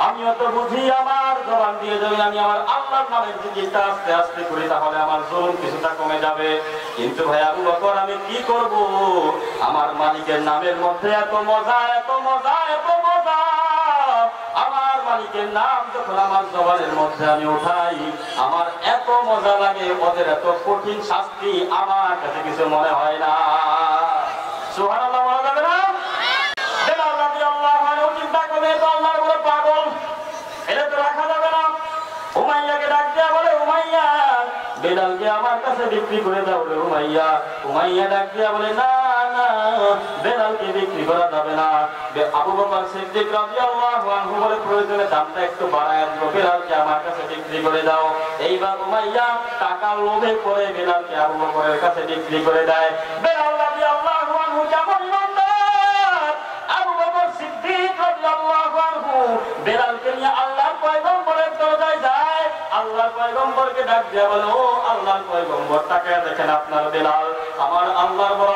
আমিও তো বুঝি আমার জবান দিয়ে যদি আমি আমার আল্লাহর নামের জিকিরটা আস্তে আস্তে করি তাহলে আমার জুলুম কিছুটা কমে যাবে, কিন্তু ভাই আবু বকর আমি কি করব? আমার মালিকের নামের মধ্যে এত মজা, এত মজা, এত মজা। আমার মালিকের নাম যখন আমার জবানের মধ্যে আমি উঠাই, আমার এত মজা লাগে, ওদের এত কঠিন শাস্তি আমার কাছে কিছু মনে হয় না। সুবহানাল্লাহ বলা যাবে না? বেলাল রাদিয়াল্লাহু আনহু চিন্তা করে, তো আল্লাহর বড় পাগল, এটা তো রাখা যাবে না। উমাইয়াকে ডাক দিয়া বলে, উমাইয়া বেলালকে আমার কাছে বিক্রি করে দাও রে উমাইয়া। উমাইয়া ডাক দিয়া বলে, না না, বেলালকে বিক্রি করা যাবে না। আবু বকর সিদ্দিক রাদিয়াল্লাহু আনহু বলে, প্রয়োজনে দামটা একটু বাড়ায় দিও, বেলালকে আমার কাছে বিক্রি করে দাও। এইবার উমাইয়া টাকার লোভে পড়ে বেলালকে আবু বকরের কাছে বিক্রি করে দেয়। বেলাল রাদিয়াল্লাহু আনহু কেমন ইমানদার! আবু বকর সিদ্দিক রাদিয়াল্লাহু আনহু বেলালকে নিয়ে আল্লাহর পয়গম্বরের দরজায় যায়। আল্লাহর পয়গম্বরকে ডাক দিয়া বলে, ও আল্লাহর পয়গম্বর, তাকায় দেখেন আপনার বেলাল আমার আল্লাহর বড়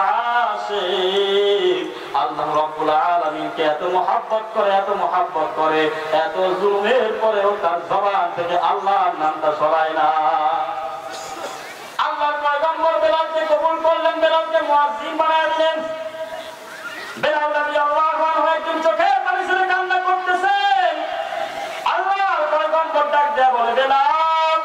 আশিক, আল্লাহ রাব্বুল আলামিনকে এত মহব্বত করে, এত মহব্বত করে, এত জুলুমের পরেও তার জবান থেকে আল্লাহর নামটা সরায় না। আল্লাহর পয়গম্বর বেলালকে কবুল করলেন, বেলালকে মুয়াজ্জিন বানায় দিলেন। বেলাল রাদিয়াল্লাহু আনহু একদিন চোখে পানি ছেড়ে কান্না করতেছেন। আল্লাহর পয়গম্বর ডাক দেয়া বলে, বেলাল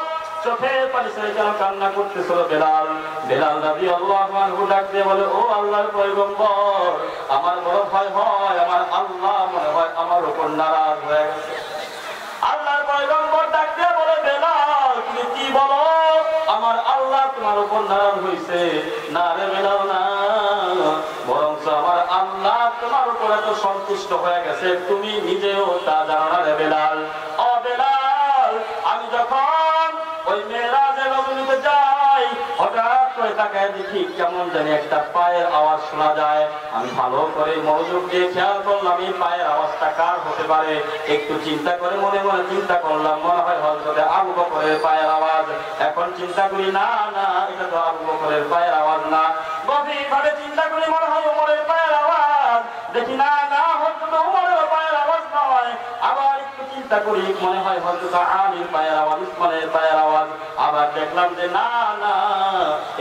চোখে পানি ছেড়ে কেন কান্না করতেছো বেলাল? বেলাল রাদিয়াল্লাহু আনহু ডাক দিয়ে বলে, ও আল্লাহর পয়গম্বর, আমার বড় ভয় হয়, আমার আল্লাহ মনে হয় আমার উপর নারাজ হয়ে গেছে। আল্লাহর পয়গম্বর ডাক দিয়ে বলে, বেলাল তুমি কি বলো? আমার আল্লাহ তোমার উপর নারাজ হইছে? না রে বেলাল, না, বরঞ্চ আমার আল্লাহ তোমার উপর এত সন্তুষ্ট হয়ে গেছে তুমি নিজেও তা জানো না রে বেলাল। ও বেলাল, আমি যখন ওই মেরাজে রজনীতে যাই, হঠাৎ করে তাকায় দেখি কেমন জানি একটা পায়ের আওয়াজ শোনা যায়। আমি ভালো করে মনোযোগ দিয়ে খেয়াল করলাম এই পায়ের আওয়াজটা কার হতে পারে। একটু চিন্তা করে মনে মনে চিন্তা করলাম, মনে হয় হযরতে আবু বকরের পায়ের আওয়াজ। এখন চিন্তা করি, না না, এটা তো আবু বকরের পায়ের আওয়াজ না। গভীরভাবে চিন্তা করি, মনে হয় ওমরের পায়ের আওয়াজ। দেখি না না, হযরত ওমরের পায়ের আওয়াজ নয়। আবার একটু চিন্তা করি, মনে হয় হযরত আলীর পায়ের আওয়াজ, উসমানের পায়ের আওয়াজ। আবার দেখলাম যে না না,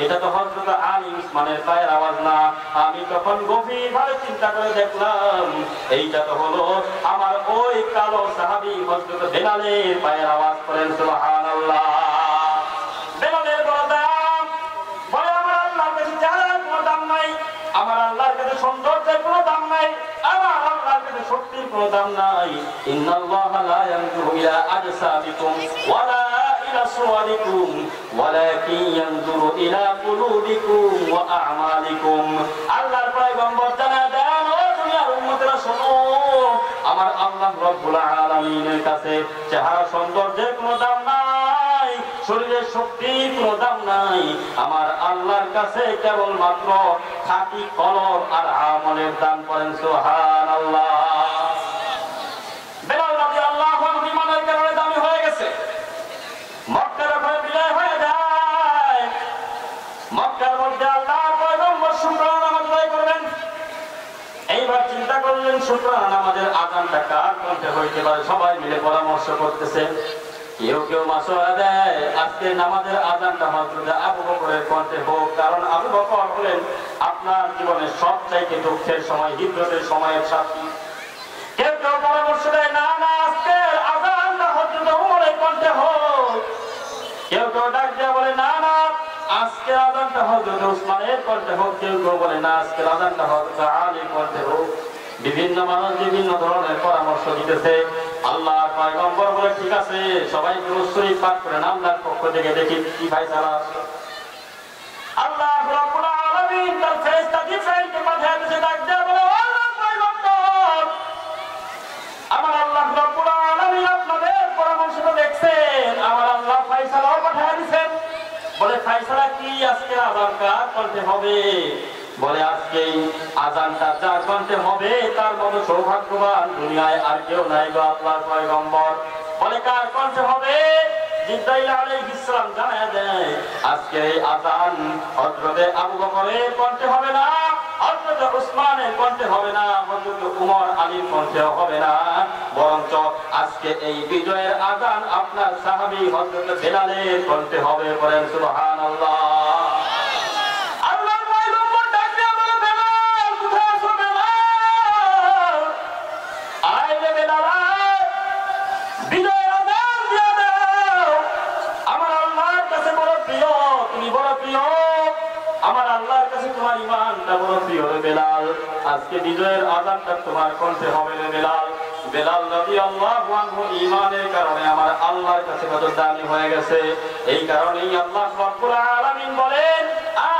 এটা তো হযরত আলী উসমানের পায়ের আওয়াজ না। আমি তখন গভীরভাবে চিন্তা করে দেখলাম এইটা তো হলো আমার ওই কালো সাহাবী হযরত বেলালের পায়ের আওয়াজ। করেন সুবহানাল্লাহ। বেলালের বড় দাম, বলে আমার আল্লাহর কাছে চেহারার কোনো দাম নাই, আমার আল্লাহর কাছে সৌন্দর্যের কোনো দাম নাই, আমার আল্লাহর কাছে শক্তির কোনো দাম নাই। ইন্নাল্লাহা লা ইয়ানজুরু ইলা আজসামিকুম ওয়ালা ইলা সুওয়ারিকুম ওয়ালাকিন ইয়ানজুরু ইলা কুলুবিকুম ওয়া আ'মালিকুম। আল্লাহর পয়গম্বর জানায় দেন, ও দুনিয়ার উম্মতেরা শোনো, আমার আল্লাহ রাব্বুল আলামিনের কাছে চেহারা সৌন্দর্যের কোনো দাম নাই, শরীরের শক্তির কোনো দাম নাই। আমার আল্লাহর কাছে কেবলমাত্র খাঁটি কলব আর আমলের দাম। করেন সুবহানাল্লাহ। বেলাল রাদিয়াল্লাহু আনহু ইমানের কারণে দামি হয়ে গেছে। মক্কার ঘরে বিদায় হয়ে যায়। মক্কার মধ্যে আল্লাহর পয়গম্বর শুকরানা নামাজ আদায় করবেন। এইবার চিন্তা করলেন শুকরানা নামাজের আযানটা কার কণ্ঠে হইতে পারে। সবাই মিলে পরামর্শ করতেছে। কেউ কেউ মাশওয়ারা দেয় আজকে নামাজের আযানটা হযরত আবু বকরের কণ্ঠে হোক, কারণ আবু বকর হলেন আপনার জীবনের সবচাইতে দুঃখের সময়, হিজরতের সময়ের সাথী। কেউ কেউ পরামর্শ দেয় না না, আজকের আযানটা হযরত ওমরের কণ্ঠে হোক। কেউ কেউ ডাক দিয়ে বলে না না আজকে আযানটা হযরত ওসমানের করতে হোক, কেউ কেউ বলে না আজকে আযানটা হযরত আলীর করতে হোক। বিভিন্ন মানুষ বিভিন্ন ধরনের পরামর্শ দিতেছে। আল্লাহর পয়গম্বর বলে ঠিক আছে সবাই দুরূদ শরীফ পাঠ করেন, আল্লাহর পক্ষ থেকে দেখি কি ফয়সালা আসে। আল্লাহ রাব্বুল আলামিন তার ফেরেশতা জিবরাইলকে পাঠিয়ে দিয়েছে, ডাক দিয়ে বলে আল্লাহর পয়গম্বর আমার আল্লাহ রাব্বুল আলামিন আপনাদের পরামর্শটা দেখছেন, আমার আল্লাহ ফয়সালাও পাঠিয়ে দিয়েছেন। বলে ফয়সালা কি আজকে আযানটা করতে হবে? বলে আজকে আযানটা যা করতে হবে তার মতো সৌভাগ্যবান দুনিয়ায় আর কেউ নাই গো আল্লাহর পয়গম্বর। বলে কার করতে হবে? জিবরাইল আলাইহিস সালাম জানায় দেয় আজকে এই আযান হযরতে আবু বকরের করতে হবে না, হযরতে ওসমানের করতে হবে না, হযরতে ওমর আলীর করতে হবে না, বরঞ্চ আজকে এই বিজয়ের আযান আপনার সাহাবী হযরতে বেলালের করতে হবে। বলেন সুবহানাল্লাহ। আজকে বিজয়ের আযানটা তোমার করতে হবে রে বেলাল। বেলাল রাদিয়াল্লাহু আনহু ঈমানের কারণে আমার আল্লাহর কাছে কত দামি হয়ে গেছে। এই কারণেই আল্লাহ রাব্বুল আলামিন বলেন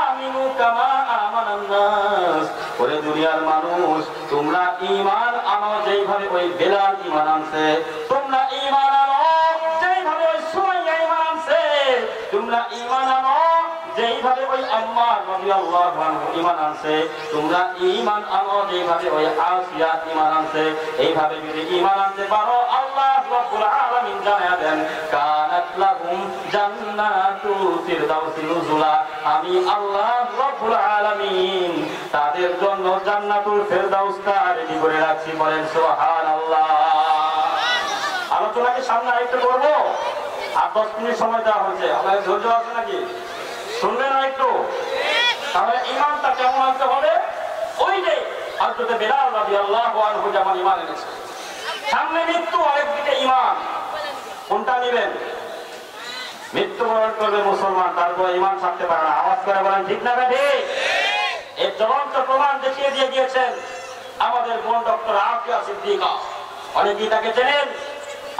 আমিনু কামা আমানান নাস। ওরে দুনিয়ার মানুষ তোমরা ঈমান আনো যেইভাবে ওই বেলাল ঈমান আনছে, তোমরা ঈমান আনো যেইভাবে ওই সুমাইয়া ঈমান আনছে, তোমরা ঈমান আনো যেইভাবে ওই আম্মার রাদিয়াল্লাহু আনহু ঈমান আনছে, তোমরা ঈমান আনো যেইভাবে ওই আসিয়া ঈমান আনছে। এইভাবে যদি ঈমান আনতে পারো আল্লাহ রাব্বুল আলামিন জানায়া দেন কানাত লাহুম জান্নাতুল ফিরদাউসি নুজুলা। আমি আল্লাহ রাব্বুল আলামিন তাদের জন্য জান্নাতুল ফিরদাউসটা রেডি করে রাখছি। বলেন সুবহানাল্লাহ। আলোচনাকে সামনে আরেকটু করব, আর 10 মিনিট সময় দেওয়া হয়েছে। আপনাদের ধৈর্য আছে নাকি? শুনবেন না একটু? তাহলে ঈমানটা কেমন আনতে হবে? ওই যে হযরত বেলাল রাদিয়াল্লাহু আনহু যেমন ঈমান এনেছে, সামনে মৃত্যু আরেকদিকে ঈমান, কোনটা নেবেন? মৃত্যুবরণ করবে মুসলমান, তারপরে ঈমান ছাড়তে পারে না। আওয়াজ করে বলেন ঠিক না বেঠি? এর জ্বলন্ত প্রমাণ দেখিয়ে দিয়ে গিয়েছেন আমাদের বোন ডক্টর আফিয়া সিদ্দিকা। অনেকেই তাকে চেনেন।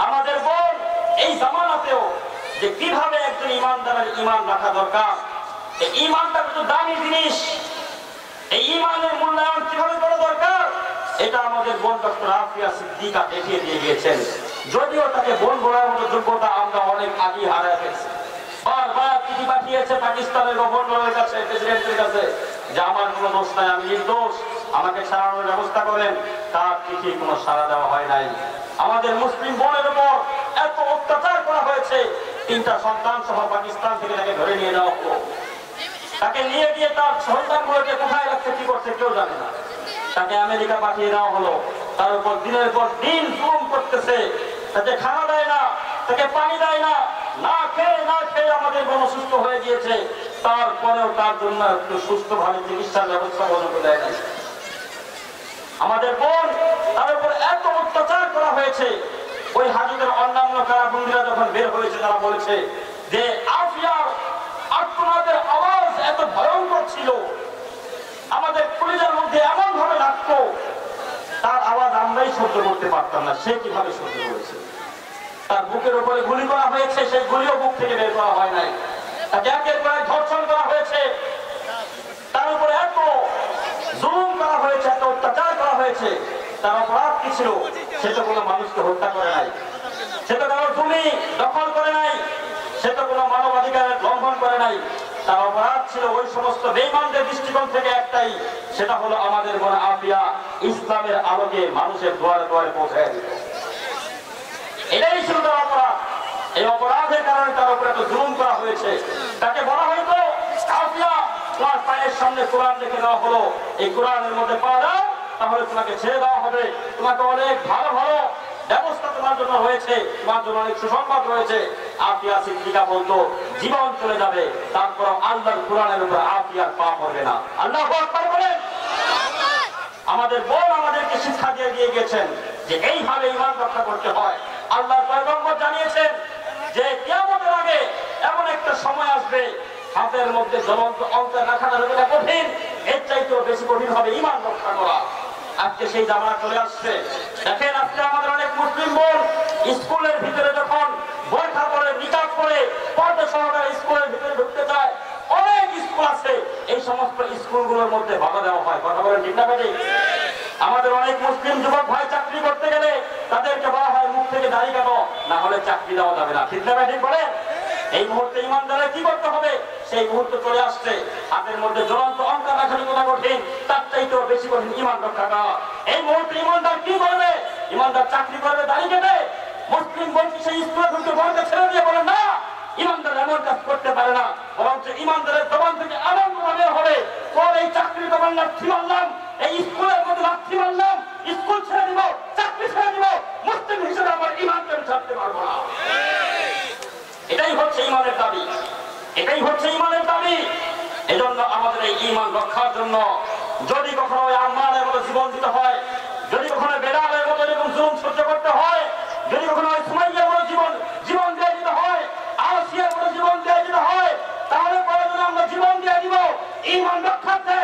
আমাদের বোন এই জামানাতেও যে কিভাবে একজন ঈমানদারের ঈমান রাখা দরকার, এই ঈমানটা কত দামি জিনিস, এই ঈমানের মূল্যায়ন কিভাবে করা দরকার, এটা আমাদের বোন ডক্টর আফিয়া সিদ্দিকা দেখিয়ে দিয়ে গিয়েছেন। যদিও তাকে বোন বলার মতো যোগ্যতা আমরা অনেক আগে হারিয়ে ফেলছি। বারবার চিঠি পাঠিয়েছে পাকিস্তানের গভর্নরের কাছে, প্রেসিডেন্টের কাছে যে আমার কোনো দোষ নাই, আমি নির্দোষ, আমাকে ছাড়ানোর ব্যবস্থা করেন। তার চিঠি কোনো সাড়া দেওয়া হয় নাই। আমাদের মুসলিম বোনের উপর এত অত্যাচার করা হয়েছে, 3টা সন্তান সহ পাকিস্তান থেকে তাকে ধরে নিয়ে যাওয়া হলো। তাকে নিয়ে গিয়ে তার সন্তানগুলোকে কোথায় রাখছে কি করছে কেউ জানে না। তাকে আমেরিকা পাঠিয়ে দেওয়া হলো। তার উপর দিনের পর দিন জুলুম করতেছে, তাকে খানা দেয় না, তাকে পানি দেয় না, না খেয়ে আমাদের বোন অসুস্থ হয়ে গিয়েছে। তারপরেও তার জন্য একটু সুস্থভাবে চিকিৎসার ব্যবস্থা গ্রহণ দেয় না। আমাদের বোন তার উপর এত অত্যাচার করা হয়েছে। ওই হাজতের অন্যান্য কারাবন্দীরা যখন বের হয়েছে তারা বলেছে যে আফিয়ার আত্মনাদের আওয়াজ এত ভয়ঙ্কর ছিল, আমাদের কলিজার মধ্যে এমন ভাবে লাগতো, তার আওয়াজ আমরাই সহ্য করতে পারতাম না। সে কিভাবে সহ্য করেছে? তার বুকের উপরে গুলি করা হয়েছে, সেই গুলিও বুক থেকে বের করা হয় নাই। তাকে একের পর এক ধর্ষণ করা হয়েছে, তার উপরে এত জুলুম করা হয়েছে, এত অত্যাচার করা হয়েছে। তার অপরাধ কি ছিল? সে তো কোনো মানুষকে হত্যা করে নাই, সে তো কারো জমি দখল করে নাই, সে তো কোনো মানবাধিকারের লঙ্ঘন করে নাই। তার অপরাধ ছিল ওই সমস্ত বেঈমানদের দৃষ্টিকোণ থেকে একটাই, সেটা হলো আমাদের বোন আফিয়া ইসলামের আলোকে মানুষের দুয়ারে দুয়ারে পৌঁছায় দিত। এটাই ছিল তার অপরাধ। এই অপরাধের কারণে তার উপরে এত জুলুম করা হয়েছে। তাকে বলা হয়তো আফিয়া তোমার পায়ের সামনে কোরআন রেখে দেওয়া হলো, এই কোরআনের মধ্যে পাওয়া যাও, তাহলে তোমাকে ছেড়ে দেওয়া হবে, তোমাকে অনেক ভালো ভালো ব্যবস্থা তোমার জন্য হয়েছে, তোমার জন্য অনেক সুসংবাদ রয়েছে। আফিয়া সিদ্দিকা বলতো জীবন চলে যাবে, তারপর আল্লাহর কোরআনের উপর আফিয়ার পা পড়বে না। আল্লাহু আকবার বলেন। আমাদের বোন আমাদেরকে শিক্ষা দিয়ে গিয়েছেন যে এইভাবে ঈমান রক্ষা করতে হয়। আল্লাহর পয়গম্বর জানিয়েছেন যে কিয়ামতের আগে এমন একটা সময় আসবে হাতের মধ্যে জ্বলন্ত অন্তর রাখাটা যেটা কঠিন, এর চাইতেও বেশি কঠিন হবে ঈমান রক্ষা করা। আজকে সেই জামানা চলে আসছে। দেখেন আজকে আমাদের অনেক মুসলিম বোন স্কুলের ভিতরে যখন বোরখা পরে, নিকাব পরে, পর্দা সহকারে স্কুলের ভিতরে ঢুকতে চায়, অনেক স্কুল আছে, এই সমস্ত স্কুলগুলোর মধ্যে বাধা দেওয়া হয়। কথা বলেন ঠিক না বেঠিক? আমাদের অনেক মুসলিম যুবক ভাই চাকরি করতে গেলে তাদেরকে বলা হয় মুখ থেকে দাড়ি কাটো, না হলে চাকরি দেওয়া যাবে না। ঠিক না বেঠিক বলেন? এই মুহূর্তে ইমানদারের কি করতে হবে? সেই মুহূর্তে চলে আসছে। হাতের মধ্যে জ্বলন্ত অন্তর রাখার কথা কঠিন, তার চাইতেও বেশি কঠিন ঈমান রক্ষা করা। এই মুহূর্তে ইমানদার কি করবে? ইমানদার চাকরি করবে, দাড়ি কেটে। মুসলিম বলছি সেই স্কুলে ঢুকে বলতে ছেড়ে দিয়ে বলে না, ইমানদার এমন কাজ করতে পারে না। বরঞ্চ ইমানদারের জবান থেকে এমন ভাবে হবে, তোর এই চাকরি তোমার লাঠি মারলাম, এই স্কুলের মধ্যে লাঠি মারলাম, স্কুল ছেড়ে দিব, চাকরি ছেড়ে দিব, মুসলিম হিসেবে আমার ইমানকে আমি ছাড়তে পারবো না। এটাই হচ্ছে ইমানের দাবি, এটাই হচ্ছে ইমানের দাবি। এজন্য আমাদের এই ঈমান রক্ষার জন্য যদি কখনো আম্মারের মতো জীবন দিতে হয়, যদি কখনো বেলালের মতো এরকম জুলুম সহ্য করতে হয়, যদি কখনো সুমাইয়ার মতো জীবন দিয়ে দিতে হয়, আসিয়ার মতো জীবন দিয়ে দিতে হয়, তাহলে প্রয়োজনে আমরা জীবন দিয়ে দিব। ঈমান রক্ষার্থে